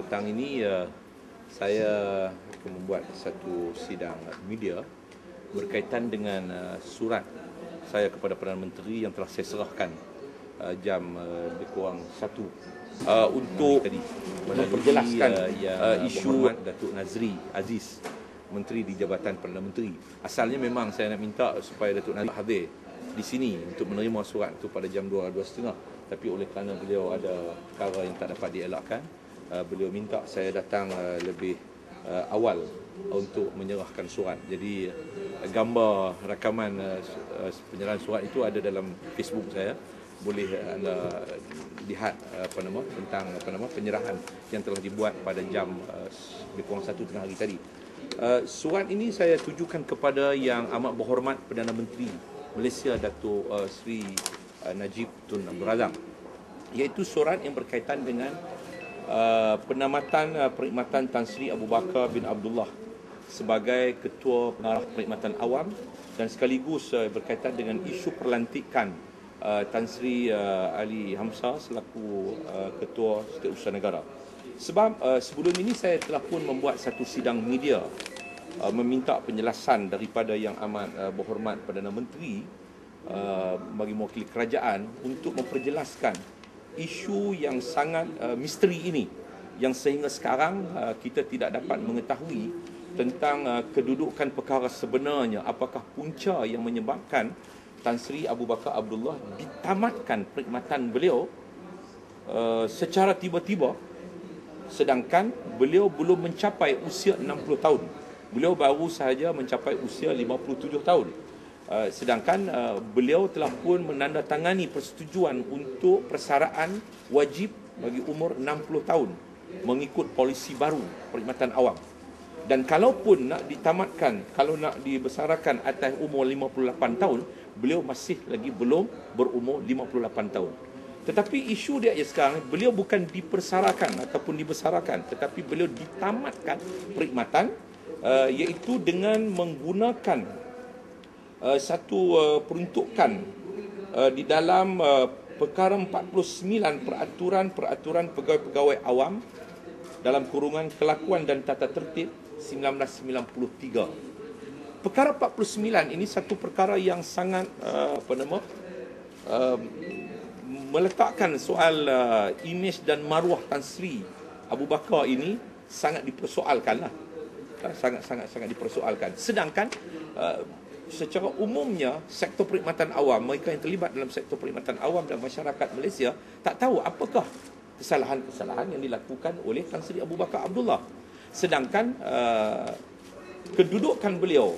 petang ini saya akan membuat satu sidang media berkaitan dengan surat saya kepada Perdana Menteri yang telah saya serahkan jam lebih kurang 1 untuk memperjelaskan isu Datuk Nazri Aziz, Menteri di Jabatan Perdana Menteri. Asalnya memang saya nak minta supaya Datuk Nazri hadir di sini untuk menerima surat itu pada jam 2:30, tapi oleh kerana beliau ada perkara yang tak dapat dielakkan, beliau minta saya datang lebih awal untuk menyerahkan surat. Jadi gambar rakaman penyerahan surat itu ada dalam Facebook saya. Boleh anda lihat tentang penyerahan yang telah dibuat pada jam lebih kurang 1 tengah hari tadi. Surat ini saya tujukan kepada Yang Amat Berhormat Perdana Menteri Malaysia Datuk Sri Najib Tun Abdul Razak, iaitu surat yang berkaitan dengan penamatan perkhidmatan Tan Sri Abu Bakar bin Abdullah sebagai Ketua Pengarah Perkhidmatan Awam dan sekaligus berkaitan dengan isu perlantikan Tan Sri Ali Hamzah selaku Ketua Setiausaha Negara. Sebab sebelum ini saya telah pun membuat satu sidang media meminta penjelasan daripada Yang Amat Berhormat Perdana Menteri bagi mewakili kerajaan untuk memperjelaskan isu yang sangat misteri ini, yang sehingga sekarang kita tidak dapat mengetahui tentang kedudukan perkara sebenarnya, apakah punca yang menyebabkan Tan Sri Abu Bakar Abdullah ditamatkan perkhidmatan beliau secara tiba-tiba, sedangkan beliau belum mencapai usia 60 tahun. Beliau baru sahaja mencapai usia 57 tahun. Sedangkan beliau telah pun menandatangani persetujuan untuk persaraan wajib bagi umur 60 tahun mengikut polisi baru perkhidmatan awam. Dan kalaupun nak ditamatkan, kalau nak dibesarkan atas umur 58 tahun, beliau masih lagi belum berumur 58 tahun. Tetapi isu dia sekarang, beliau bukan dipersarakan ataupun dibesarkan, tetapi beliau ditamatkan perkhidmatan, iaitu dengan menggunakan satu peruntukan di dalam perkara 49 peraturan pegawai-pegawai awam dalam kurungan kelakuan dan tata tertib 1993. Perkara 49 ini satu perkara yang sangat meletakkan soal imej dan maruah Tan Sri Abu Bakar ini sangat dipersoalkanlah. Sangat dipersoalkan. Sedangkan secara umumnya sektor perkhidmatan awam, mereka yang terlibat dalam sektor perkhidmatan awam dan masyarakat Malaysia tak tahu apakah kesalahan-kesalahan yang dilakukan oleh Tan Sri Abu Bakar Abdullah. Sedangkan kedudukan beliau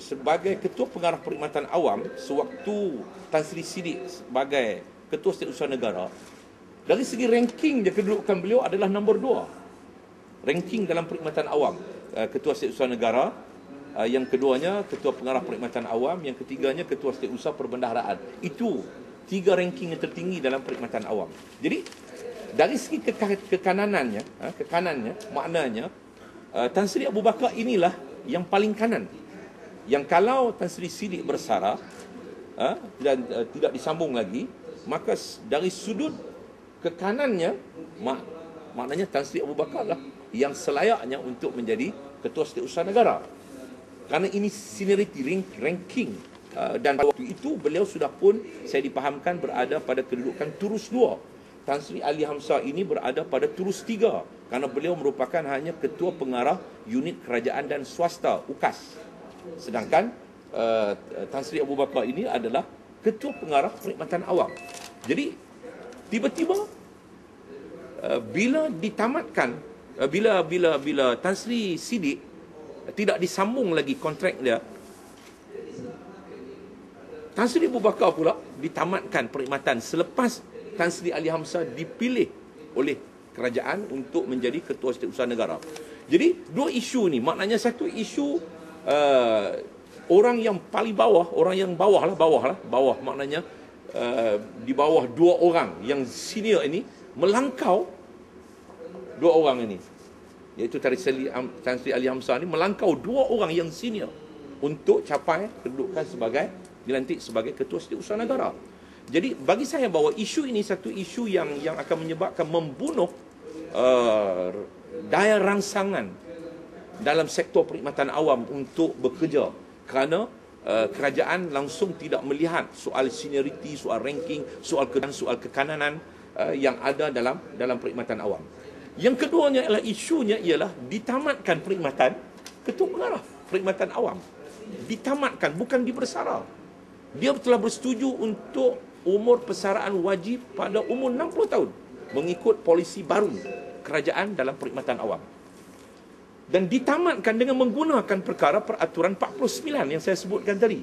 sebagai Ketua Pengarah Perkhidmatan Awam sewaktu Tan Sri Siddiq sebagai Ketua Setiausaha Negara, dari segi ranking dia, kedudukan beliau adalah nombor 2 ranking dalam perkhidmatan awam. Ketua Setiausaha Negara, yang keduanya Ketua Pengarah Perkhidmatan Awam, yang ketiganya Ketua Setiausaha Perbendaharaan. Itu 3 ranking yang tertinggi dalam perkhidmatan awam. Jadi dari segi kekanannya, maknanya Tan Sri Abu Bakar inilah yang paling kanan, yang kalau Tan Sri Siddiq bersara dan tidak disambung lagi, maka dari sudut kekanannya maknanya Tan Sri Abu Bakar lah yang selayaknya untuk menjadi Ketua Setiausaha Negara. Kerana ini seniority ranking, dan pada waktu itu beliau sudah pun saya dipahamkan berada pada kedudukan turus 2. Tan Sri Ali Hamzah ini berada pada turus 3 kerana beliau merupakan hanya Ketua Pengarah Unit Kerajaan dan Swasta UKAS. Sedangkan Tan Sri Abu Bakar ini adalah Ketua Pengarah Perkhidmatan Awam. Jadi tiba-tiba bila ditamatkan, bila Tan Sri Siddiq tidak disambung lagi kontrak dia, Tan Sri Abu Bakar pula ditamatkan perkhidmatan selepas Tan Sri Ali Hamzah dipilih oleh kerajaan untuk menjadi Ketua Setiausaha Negara. Jadi dua isu ni, maknanya satu isu orang yang paling bawah, orang yang bawah maknanya di bawah 2 orang yang senior ini melangkau 2 orang ini, iaitu Tan Sri Ali Hamzah ini melangkau 2 orang yang senior untuk capai kedudukan dilantik sebagai Ketua Setiausaha Negara. Jadi bagi saya bahawa isu ini satu isu yang akan menyebabkan membunuh daya rangsangan dalam sektor perkhidmatan awam untuk bekerja, kerana kerajaan langsung tidak melihat soal senioriti, soal ranking, soal kekananan yang ada dalam perkhidmatan awam. Yang keduanya ialah isunya ialah ditamatkan perkhidmatan ketua pengarah perkhidmatan awam. Ditamatkan, bukan dibersara. Dia telah bersetuju untuk umur persaraan wajib pada umur 60 tahun mengikut polisi baru kerajaan dalam perkhidmatan awam. Dan ditamatkan dengan menggunakan peraturan 49 yang saya sebutkan tadi.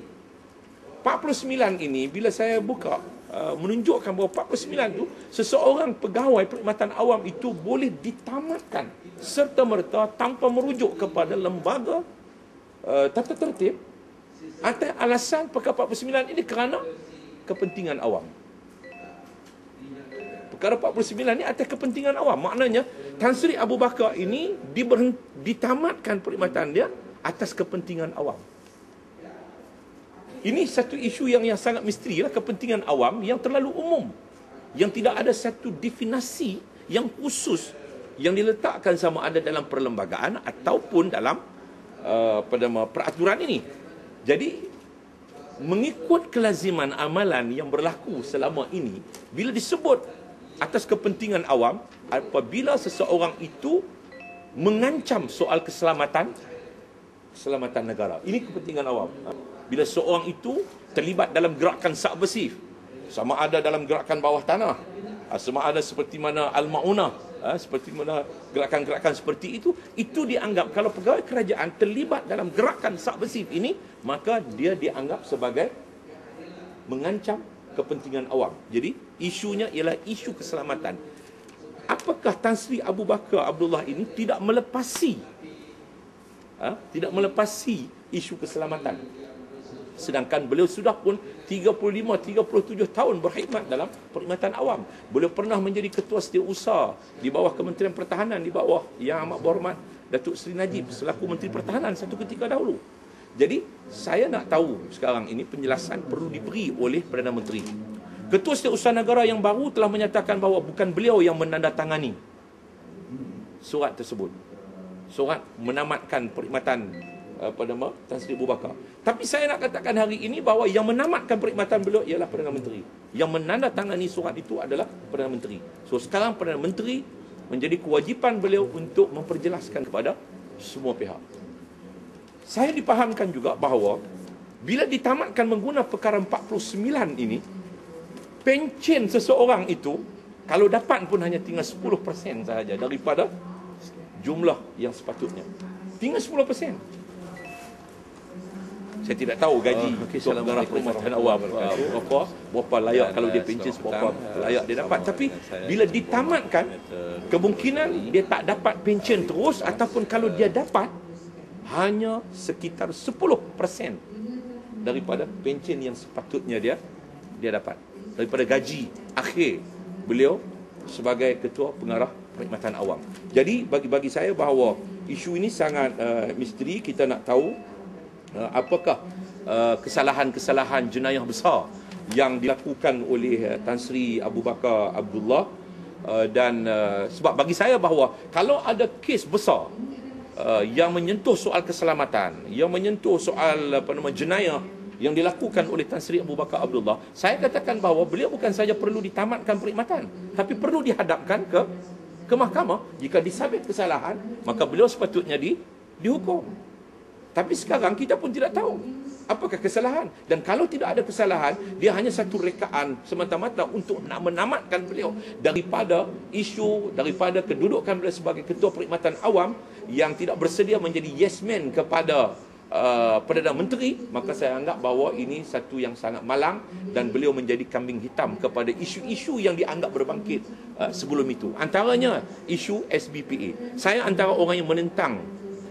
49 ini bila saya buka menunjukkan bahawa 49 itu seseorang pegawai perkhidmatan awam itu boleh ditamatkan serta-merta tanpa merujuk kepada lembaga tata tertib atas alasan perkara 49 ini kerana kepentingan awam. Perkara 49 ini atas kepentingan awam. Maknanya Tan Sri Abu Bakar ini ditamatkan perkhidmatan dia atas kepentingan awam. Ini satu isu yang sangat misteri lah, kepentingan awam yang terlalu umum, yang tidak ada satu definisi yang khusus yang diletakkan sama ada dalam perlembagaan ataupun dalam peraturan ini. Jadi mengikut kelaziman amalan yang berlaku selama ini, bila disebut atas kepentingan awam, apabila seseorang itu mengancam soal keselamatan negara, ini kepentingan awam. Bila seorang itu terlibat dalam gerakan subversif, sama ada dalam gerakan bawah tanah, sama ada seperti mana Al-Ma'unah, seperti mana gerakan-gerakan seperti itu dianggap, kalau pegawai kerajaan terlibat dalam gerakan subversif ini, maka dia dianggap sebagai mengancam kepentingan awam. Jadi isunya ialah isu keselamatan. Apakah Tan Sri Abu Bakar Abdullah ini tidak melepasi isu keselamatan, sedangkan beliau sudah pun 35-37 tahun berkhidmat dalam perkhidmatan awam. Beliau pernah menjadi ketua setiausaha di bawah Kementerian Pertahanan, di bawah Yang Amat Berhormat Datuk Seri Najib selaku Menteri Pertahanan satu ketika dahulu. Jadi saya nak tahu sekarang ini penjelasan perlu diberi oleh Perdana Menteri. Ketua Setiausaha Negara yang baru telah menyatakan bahawa bukan beliau yang menandatangani surat tersebut, surat menamatkan perkhidmatan Tan Sri Abu Bakar. Tapi saya nak katakan hari ini bahawa yang menamatkan perkhidmatan beliau ialah Perdana Menteri. Yang menandatangani surat itu adalah Perdana Menteri. So sekarang Perdana Menteri menjadi kewajipan beliau untuk memperjelaskan kepada semua pihak. Saya dipahamkan juga bahawa bila ditamatkan menggunakan perkara 49 ini, pencen seseorang itu kalau dapat pun hanya tinggal 10% sahaja daripada jumlah yang sepatutnya. Tinggal 10%. Saya tidak tahu gaji pengarah perkhidmatan awam berapa layak, kalau dia pencen berapa layak dia dapat. Tapi bila ditamatkan, kemungkinan dia tak dapat pencen terus, ataupun kalau dia dapat hanya sekitar 10% daripada pencen yang sepatutnya dia dapat, daripada gaji akhir beliau sebagai ketua pengarah perkhidmatan awam. Jadi bagi saya bahawa isu ini sangat misteri. Kita nak tahu apakah kesalahan-kesalahan jenayah besar yang dilakukan oleh Tan Sri Abu Bakar Abdullah, dan sebab bagi saya bahawa kalau ada kes besar yang menyentuh soal keselamatan, yang menyentuh soal jenayah yang dilakukan oleh Tan Sri Abu Bakar Abdullah, saya katakan bahawa beliau bukan saja perlu ditamatkan perkhidmatan, tapi perlu dihadapkan ke mahkamah. Jika disabit kesalahan, maka beliau sepatutnya dihukum. Tapi sekarang kita pun tidak tahu apakah kesalahan. Dan kalau tidak ada kesalahan, dia hanya satu rekaan semata-mata untuk nak menamatkan beliau daripada isu, daripada kedudukan beliau sebagai ketua perkhidmatan awam yang tidak bersedia menjadi yes man kepada Perdana Menteri. Maka saya anggap bahawa ini satu yang sangat malang, dan beliau menjadi kambing hitam kepada isu-isu yang dianggap berbangkit sebelum itu. Antaranya isu SBPA. Saya antara orang yang menentang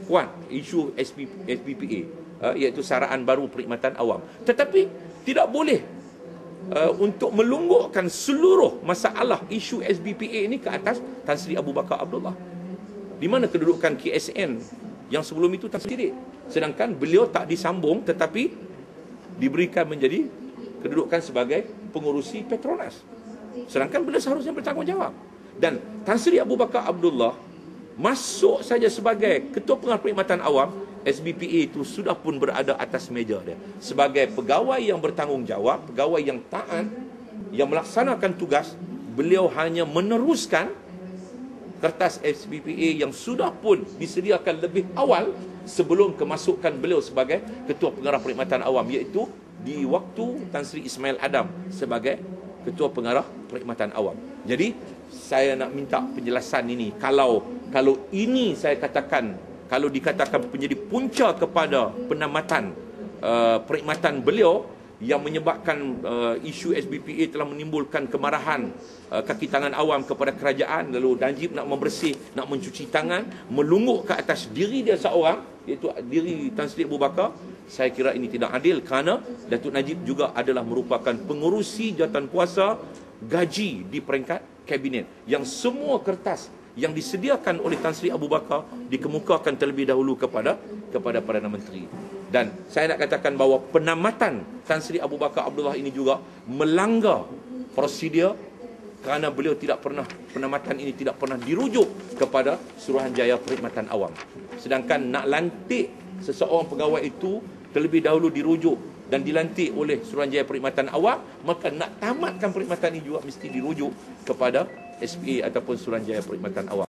kuat isu SBPA, iaitu saraan baru perkhidmatan awam. Tetapi tidak boleh untuk melunggukkan seluruh masalah isu SBPA ini ke atas Tan Sri Abu Bakar Abdullah. Di mana kedudukan KSN yang sebelum itu tak sendiri, sedangkan beliau tak disambung tetapi diberikan menjadi kedudukan sebagai pengurusi Petronas, sedangkan beliau seharusnya bertanggungjawab. Dan Tan Sri Abu Bakar Abdullah masuk saja sebagai Ketua Pengarah Perkhidmatan Awam, SBPA itu sudah pun berada atas meja dia. Sebagai pegawai yang bertanggungjawab, pegawai yang taat, yang melaksanakan tugas, beliau hanya meneruskan kertas SBPA yang sudah pun disediakan lebih awal sebelum kemasukan beliau sebagai Ketua Pengarah Perkhidmatan Awam, iaitu di waktu Tan Sri Ismail Adam sebagai Ketua Pengarah Perkhidmatan Awam. Jadi saya nak minta penjelasan ini. Kalau ini saya katakan, kalau dikatakan menjadi punca kepada penamatan perkhidmatan beliau yang menyebabkan isu SBPA telah menimbulkan kemarahan kaki tangan awam kepada kerajaan, lalu Najib nak membersih, nak mencuci tangan, melungguk ke atas diri dia seorang, iaitu diri Tan Sri Abu Bakar. Saya kira ini tidak adil kerana Datuk Najib juga adalah merupakan pengurusi jawatan kuasa gaji di peringkat kabinet, yang semua kertas yang disediakan oleh Tan Sri Abu Bakar dikemukakan terlebih dahulu kepada Perdana Menteri. Dan saya nak katakan bahawa penamatan Tan Sri Abu Bakar Abdullah ini juga melanggar prosedur kerana beliau tidak pernah, penamatan ini tidak pernah dirujuk kepada Suruhanjaya Perkhidmatan Awam. Sedangkan nak lantik seseorang pegawai itu terlebih dahulu dirujuk dan dilantik oleh Suruhanjaya Perkhidmatan Awam, maka nak tamatkan perkhidmatan ini juga mesti dirujuk kepada SPA ataupun Suruhanjaya Perkhidmatan Awam.